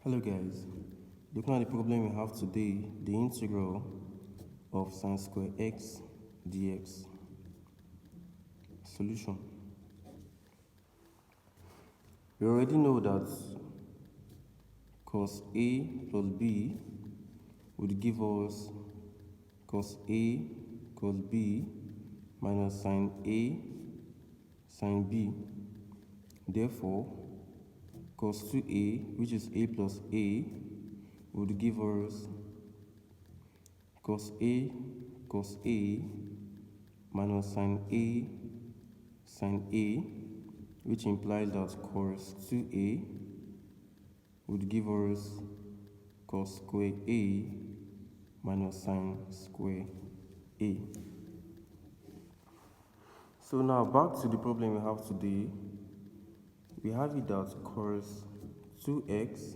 Hello guys, looking at the problem we have today, the integral of sin square x dx. Solution. We already know that cos A plus B would give us cos A cos B minus sin A sin B. Therefore, cos 2a, which is a plus a, would give us cos a minus sin a, which implies that cos 2a would give us cos square a minus sin square a. So now back to the problem we have today. We have it that cos 2x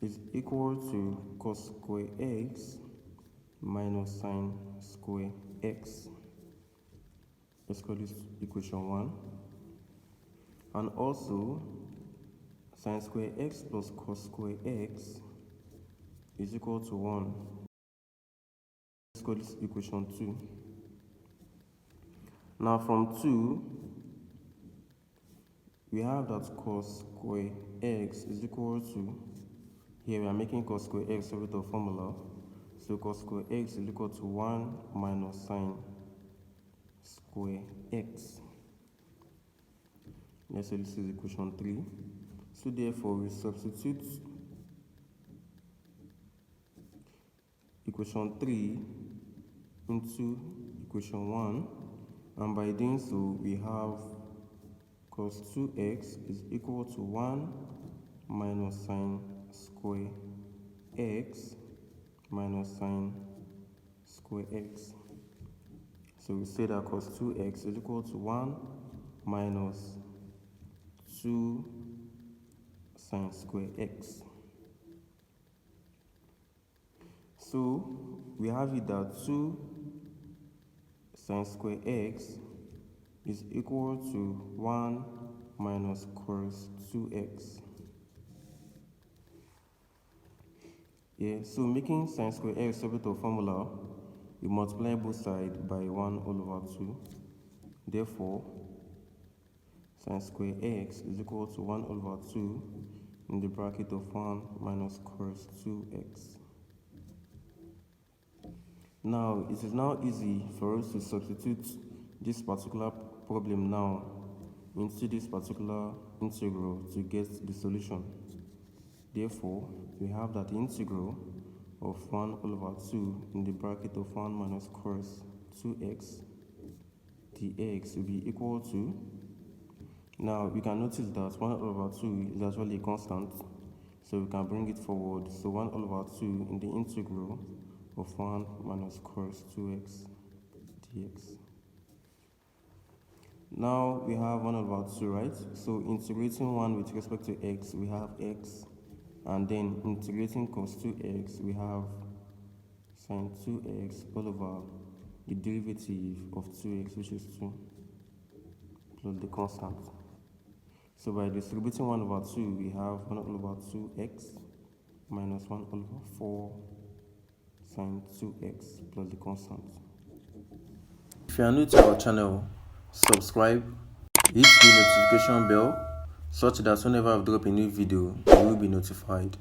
is equal to cos square x minus sin square x. Let's call this equation 1. And also, sin square x plus cos square x is equal to 1. Let's call this equation 2. Now from 2, we have that cos square x is equal to, here we are making cos square x with a formula, so cos square x is equal to 1 minus sin square x. Let's say this is equation 3. So therefore we substitute equation 3 into equation 1, and by doing so we have cos 2x is equal to 1 minus sin square x minus sin square x. So we say that cos 2x is equal to 1 minus 2 sin square x. So we have it that 2 sin square x is equal to 1 minus cos 2x. So making sin square x subject to a formula, we multiply both sides by 1 all over 2. Therefore, sin square x is equal to 1 over 2 in the bracket of 1 minus cos 2x. Now, it is now easy for us to substitute this particular problem now into this particular integral to get the solution. Therefore, we have that the integral of 1 all over 2 in the bracket of 1 minus cos 2x dx will be equal to, now we can notice that 1 over 2 is actually a constant, so we can bring it forward. So 1 over 2 in the integral of 1 minus cos 2x dx. Now we have 1 over 2, right? So integrating 1 with respect to x, we have x, and then integrating cos 2x, we have sin 2x all over the derivative of 2x, which is 2, plus the constant. So by distributing 1 over 2, we have 1 over 2x minus 1 over 4 sin 2x plus the constant. If you are new to our channel, subscribe, hit the notification bell such that whenever I drop a new video, you will be notified.